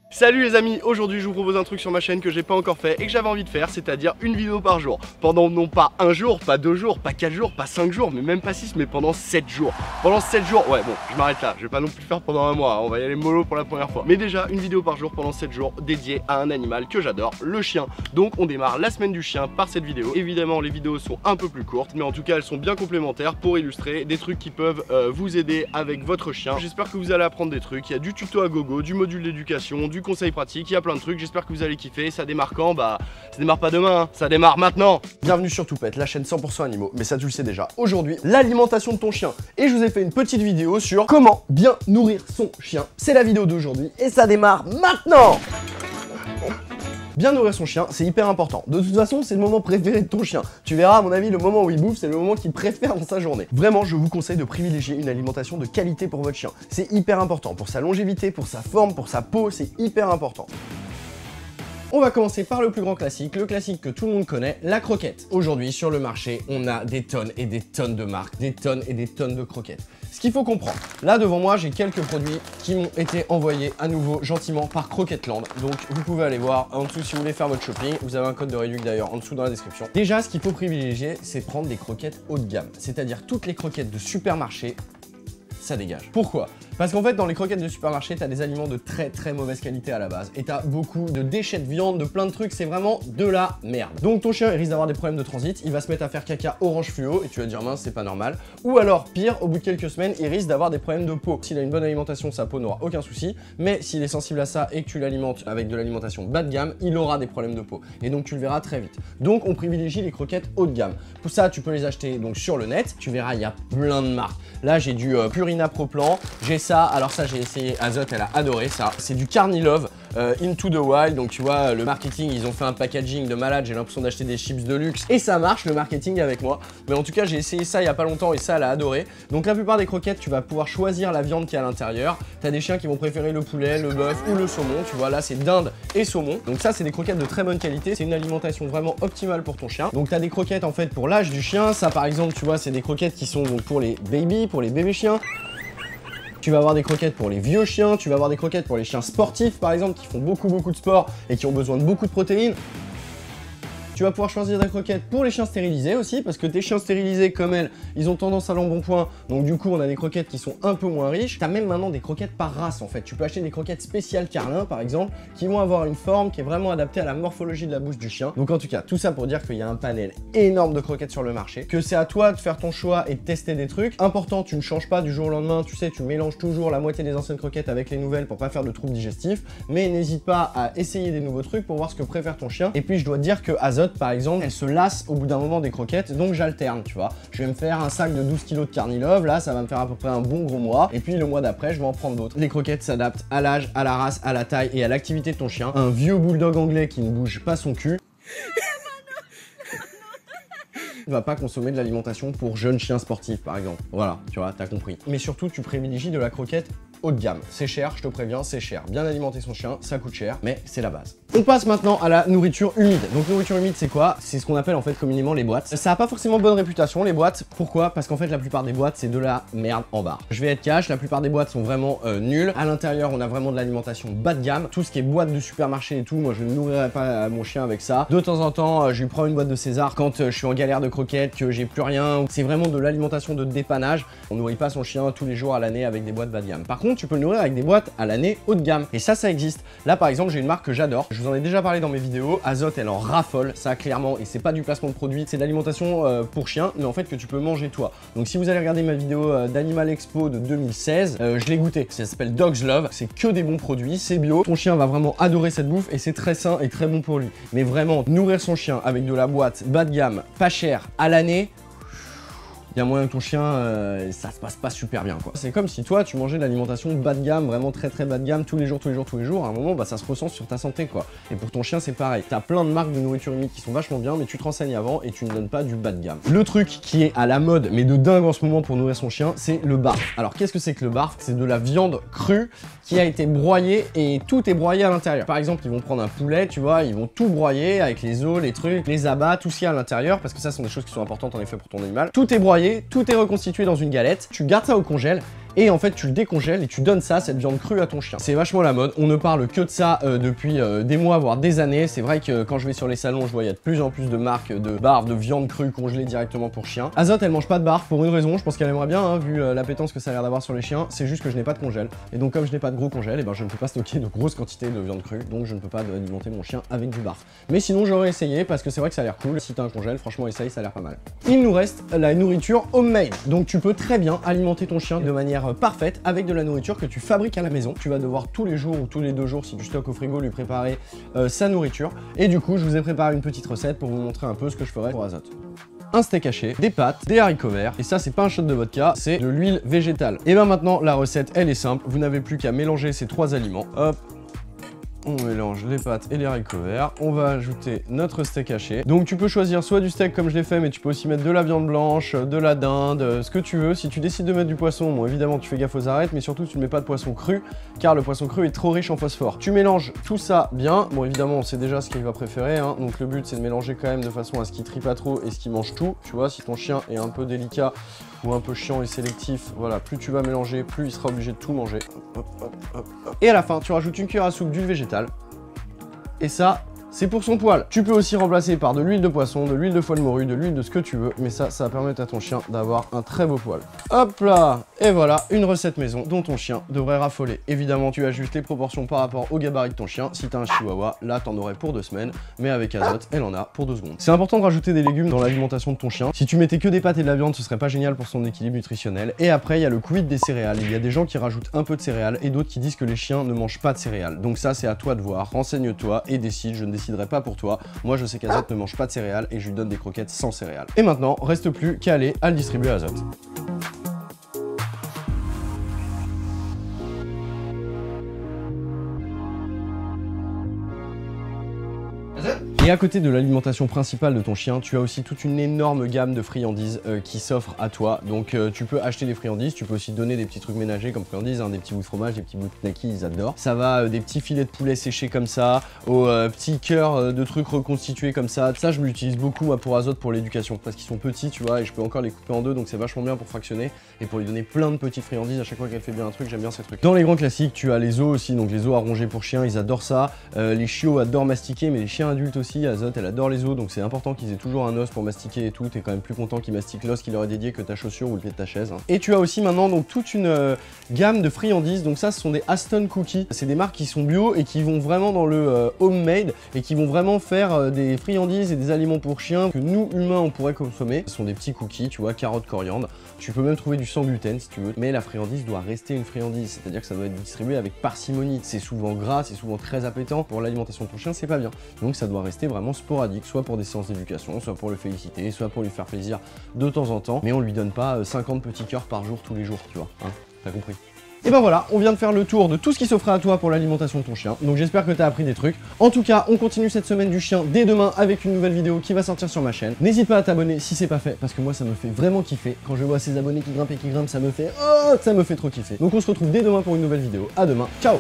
Salut les amis, aujourd'hui je vous propose un truc sur ma chaîne que j'ai pas encore fait et que j'avais envie de faire, c'est-à-dire une vidéo par jour. Pendant non pas un jour, pas 2 jours, pas 4 jours, pas 5 jours, mais même pas 6, mais pendant 7 jours. Pendant 7 jours, ouais bon, je m'arrête là, je vais pas non plus faire pendant un mois, hein, on va y aller mollo pour la première fois. Mais déjà, une vidéo par jour pendant 7 jours dédiée à un animal que j'adore, le chien. Donc on démarre la semaine du chien par cette vidéo. Évidemment les vidéos sont un peu plus courtes, mais en tout cas elles sont bien complémentaires pour illustrer des trucs qui peuvent vous aider avec votre chien. J'espère que vous allez apprendre des trucs, il y a du tuto à gogo, du module d'éducation, du conseil pratique, il y a plein de trucs, j'espère que vous allez kiffer. Ça démarre quand? Bah ça démarre pas demain, hein. Ça démarre maintenant. Bienvenue sur Toupette, la chaîne 100% animaux, mais ça tu le sais déjà. Aujourd'hui, l'alimentation de ton chien. Et je vous ai fait une petite vidéo sur comment bien nourrir son chien. C'est la vidéo d'aujourd'hui et ça démarre maintenant. Bien nourrir son chien, c'est hyper important. De toute façon, c'est le moment préféré de ton chien. Tu verras, à mon avis, le moment où il bouffe, c'est le moment qu'il préfère dans sa journée. Vraiment, je vous conseille de privilégier une alimentation de qualité pour votre chien. C'est hyper important pour sa longévité, pour sa forme, pour sa peau, c'est hyper important. On va commencer par le plus grand classique, le classique que tout le monde connaît, la croquette. Aujourd'hui, sur le marché, on a des tonnes et des tonnes de marques, des tonnes et des tonnes de croquettes. Ce qu'il faut comprendre, là devant moi, j'ai quelques produits qui m'ont été envoyés à nouveau gentiment par Croquetteland. Donc vous pouvez aller voir en dessous si vous voulez faire votre shopping. Vous avez un code de réduction d'ailleurs en dessous dans la description. Déjà, ce qu'il faut privilégier, c'est prendre des croquettes haut de gamme. C'est-à-dire toutes les croquettes de supermarché, ça dégage. Pourquoi ? Parce qu'en fait, dans les croquettes de supermarché, t'as des aliments de très mauvaise qualité à la base. Et t'as beaucoup de déchets de viande, de plein de trucs, c'est vraiment de la merde. Donc ton chien, il risque d'avoir des problèmes de transit, il va se mettre à faire caca orange fluo, et tu vas dire mince, c'est pas normal. Ou alors, pire, au bout de quelques semaines, il risque d'avoir des problèmes de peau. S'il a une bonne alimentation, sa peau n'aura aucun souci. Mais s'il est sensible à ça et que tu l'alimentes avec de l'alimentation bas de gamme, il aura des problèmes de peau. Et donc tu le verras très vite. Donc on privilégie les croquettes haut de gamme. Pour ça, tu peux les acheter donc sur le net. Tu verras, il y a plein de marques. Là, j'ai du Purina Pro Plan, j'ai ça, alors ça j'ai essayé, Azote elle a adoré ça. C'est du Carnilove Into the Wild, donc tu vois le marketing, ils ont fait un packaging de malade, j'ai l'impression d'acheter des chips de luxe et ça marche le marketing avec moi. Mais en tout cas j'ai essayé ça il y a pas longtemps et ça elle a adoré. Donc la plupart des croquettes tu vas pouvoir choisir la viande qui est à l'intérieur. T'as des chiens qui vont préférer le poulet, le bœuf ou le saumon, tu vois là c'est dinde et saumon. Donc ça c'est des croquettes de très bonne qualité, c'est une alimentation vraiment optimale pour ton chien. Donc t'as des croquettes en fait pour l'âge du chien, ça par exemple tu vois c'est des croquettes qui sont donc pour les baby, pour les bébés chiens. Tu vas avoir des croquettes pour les vieux chiens, tu vas avoir des croquettes pour les chiens sportifs par exemple qui font beaucoup de sport et qui ont besoin de beaucoup de protéines. Tu vas pouvoir choisir des croquettes pour les chiens stérilisés aussi, parce que tes chiens stérilisés comme elles, ils ont tendance à l'embonpoint, donc du coup on a des croquettes qui sont un peu moins riches. T'as même maintenant des croquettes par race en fait. Tu peux acheter des croquettes spéciales Carlin par exemple, qui vont avoir une forme qui est vraiment adaptée à la morphologie de la bouche du chien. Donc en tout cas, tout ça pour dire qu'il y a un panel énorme de croquettes sur le marché, que c'est à toi de faire ton choix et de tester des trucs. Important, tu ne changes pas du jour au lendemain, tu sais, tu mélanges toujours la moitié des anciennes croquettes avec les nouvelles pour pas faire de troubles digestifs, mais n'hésite pas à essayer des nouveaux trucs pour voir ce que préfère ton chien. Et puis je dois dire que Azote par exemple, elle se lasse au bout d'un moment des croquettes, donc j'alterne, tu vois. Je vais me faire un sac de 12 kg de Carnilove, là ça va me faire à peu près un bon gros mois, et puis le mois d'après je vais en prendre d'autres. Les croquettes s'adaptent à l'âge, à la race, à la taille et à l'activité de ton chien. Un vieux bulldog anglais qui ne bouge pas son cul ne va pas consommer de l'alimentation pour jeunes chiens sportifs par exemple. Voilà, tu vois, t'as compris. Mais surtout, tu privilégies de la croquette haut de gamme. C'est cher, je te préviens, c'est cher. Bien alimenter son chien, ça coûte cher, mais c'est la base. On passe maintenant à la nourriture humide. Donc nourriture humide, c'est quoi? C'est ce qu'on appelle en fait communément les boîtes. Ça a pas forcément bonne réputation les boîtes. Pourquoi? Parce qu'en fait la plupart des boîtes c'est de la merde en barre. Je vais être cash, la plupart des boîtes sont vraiment nulles. À l'intérieur, on a vraiment de l'alimentation bas de gamme. Tout ce qui est boîte de supermarché et tout, moi je ne nourrirai pas mon chien avec ça. De temps en temps, je lui prends une boîte de César quand je suis en galère de croquettes, que j'ai plus rien. C'est vraiment de l'alimentation de dépannage. On nourrit pas son chien tous les jours à l'année avec des boîtes bas de gamme. Par contre, tu peux le nourrir avec des boîtes à l'année haut de gamme. Et ça existe. Là par exemple, j'ai une marque que j'adore. Je vous en ai déjà parlé dans mes vidéos. Azote, elle en raffole, ça clairement. Et c'est pas du placement de produit, c'est de l'alimentation pour chiens, mais en fait que tu peux manger toi. Donc si vous allez regarder ma vidéo d'Animal Expo de 2016, je l'ai goûté. Ça s'appelle Dogs Love. C'est que des bons produits, c'est bio. Ton chien va vraiment adorer cette bouffe et c'est très sain et très bon pour lui. Mais vraiment, nourrir son chien avec de la boîte bas de gamme, pas cher, à l'année, il y a moyen que ton chien, ça se passe pas super bien quoi. C'est comme si toi tu mangeais de l'alimentation bas de gamme, vraiment très bas de gamme tous les jours, à un moment bah ça se ressent sur ta santé quoi. Et pour ton chien c'est pareil, t'as plein de marques de nourriture humide qui sont vachement bien, mais tu te renseignes avant et tu ne donnes pas du bas de gamme. Le truc qui est à la mode, mais de dingue en ce moment pour nourrir son chien, c'est le barf. Alors qu'est-ce que c'est que le barf? C'est de la viande crue qui a été broyée et tout est broyé à l'intérieur. Par exemple, ils vont prendre un poulet, tu vois, ils vont tout broyer avec les os, les trucs, les abats, tout ce qu'il y a à l'intérieur, parce que ça sont des choses qui sont importantes en effet pour ton animal. Tout est broyé, tout est reconstitué dans une galette, tu gardes ça au congèle et en fait tu le décongèles et tu donnes ça, cette viande crue à ton chien. C'est vachement la mode, on ne parle que de ça depuis des mois voire des années. C'est vrai que quand je vais sur les salons, je vois il y a de plus en plus de marques de barres de viande crue congelée directement pour chiens. Azote, elle mange pas de barres pour une raison, je pense qu'elle aimerait bien, hein, vu l'appétence que ça a l'air d'avoir sur les chiens. C'est juste que je n'ai pas de congèle, et donc comme je n'ai pas de gros congèle, et ben je ne peux pas stocker de grosses quantités de viande crue, donc je ne peux pas alimenter mon chien avec du barf. Mais sinon j'aurais essayé parce que c'est vrai que ça a l'air cool. Si t'as un congèle, franchement essaye, ça a l'air pas mal. Il nous reste la nourriture homemade, donc tu peux très bien alimenter ton chien de manière parfaite avec de la nourriture que tu fabriques à la maison. Tu vas devoir tous les jours ou tous les 2 jours, si tu stockes au frigo, lui préparer sa nourriture. Et du coup je vous ai préparé une petite recette pour vous montrer un peu ce que je ferais pour Azote. Un steak haché, des pâtes, des haricots verts, et ça c'est pas un shot de vodka, c'est de l'huile végétale. Et bien maintenant la recette elle est simple, vous n'avez plus qu'à mélanger ces 3 aliments. Hop, on mélange les pâtes et les haricots verts, on va ajouter notre steak haché. Donc tu peux choisir soit du steak comme je l'ai fait, mais tu peux aussi mettre de la viande blanche, de la dinde, ce que tu veux. Si tu décides de mettre du poisson, bon évidemment tu fais gaffe aux arêtes, mais surtout tu ne mets pas de poisson cru, car le poisson cru est trop riche en phosphore. Tu mélanges tout ça bien, bon évidemment on sait déjà ce qu'il va préférer, hein. Donc le but c'est de mélanger quand même de façon à ce qu'il trie pas trop et ce qu'il mange tout. Tu vois, si ton chien est un peu délicat ou un peu chiant et sélectif, voilà, plus tu vas mélanger, plus il sera obligé de tout manger. Hop, hop, hop, hop. Et à la fin, tu rajoutes une cuillère à soupe d'huile végétale. Et ça, c'est pour son poil. Tu peux aussi remplacer par de l'huile de poisson, de l'huile de foie de morue, de l'huile de ce que tu veux, mais ça va permettre à ton chien d'avoir un très beau poil. Hop là, et voilà, une recette maison dont ton chien devrait raffoler. Évidemment, tu ajustes les proportions par rapport au gabarit de ton chien. Si t'as un chihuahua, là t'en aurais pour 2 semaines, mais avec Azote, elle en a pour 2 secondes. C'est important de rajouter des légumes dans l'alimentation de ton chien. Si tu mettais que des pâtes et de la viande, ce serait pas génial pour son équilibre nutritionnel. Et après, il y a le quid des céréales. Il y a des gens qui rajoutent un peu de céréales et d'autres qui disent que les chiens ne mangent pas de céréales. Donc ça, c'est à toi de voir. Renseigne-toi et décide. Je ne déciderai pas pour toi. Moi, je sais qu'Azote ne mange pas de céréales et je lui donne des croquettes sans céréales. Et maintenant, reste plus qu'à aller à le distribuer à Azote. Et à côté de l'alimentation principale de ton chien, tu as aussi toute une énorme gamme de friandises qui s'offrent à toi. Donc tu peux acheter des friandises, tu peux aussi donner des petits trucs ménagers comme friandises, hein, des petits bouts de fromage, des petits bouts de knacky, ils adorent. Ça va des petits filets de poulet séchés comme ça, aux petits cœurs de trucs reconstitués comme ça. Ça, je l'utilise beaucoup moi pour Azote pour l'éducation parce qu'ils sont petits, tu vois, et je peux encore les couper en 2, donc c'est vachement bien pour fractionner et pour lui donner plein de petites friandises à chaque fois qu'elle fait bien un truc. J'aime bien ces trucs. Dans les grands classiques, tu as les os aussi, donc les os à ronger pour chiens, ils adorent ça. Les chiots adorent mastiquer, mais les chiens adultes aussi. Azote, elle adore les os, donc c'est important qu'ils aient toujours un os pour mastiquer et tout. T'es quand même plus content qu'ils mastiquent l'os qui leur est dédié que ta chaussure ou le pied de ta chaise, hein. Et tu as aussi maintenant donc toute une gamme de friandises. Donc ça, ce sont des Aston Cookies. C'est des marques qui sont bio et qui vont vraiment dans le homemade et qui vont vraiment faire des friandises et des aliments pour chiens que nous humains on pourrait consommer. Ce sont des petits cookies, tu vois, carottes, coriandre. Tu peux même trouver du sans gluten si tu veux, mais la friandise doit rester une friandise, c'est-à-dire que ça doit être distribué avec parcimonie. C'est souvent gras, c'est souvent très appétant. Pour l'alimentation de ton chien, c'est pas bien. Donc ça doit rester vraiment sporadique, soit pour des séances d'éducation, soit pour le féliciter, soit pour lui faire plaisir de temps en temps. Mais on lui donne pas 50 petits cœurs par jour tous les jours, tu vois, hein, t'as compris. Et ben voilà, on vient de faire le tour de tout ce qui s'offrait à toi pour l'alimentation de ton chien. Donc j'espère que tu as appris des trucs. En tout cas, on continue cette semaine du chien dès demain avec une nouvelle vidéo qui va sortir sur ma chaîne. N'hésite pas à t'abonner si c'est pas fait, parce que moi ça me fait vraiment kiffer. Quand je vois ces abonnés qui grimpent et qui grimpent, ça me fait trop kiffer. Donc on se retrouve dès demain pour une nouvelle vidéo. À demain, ciao.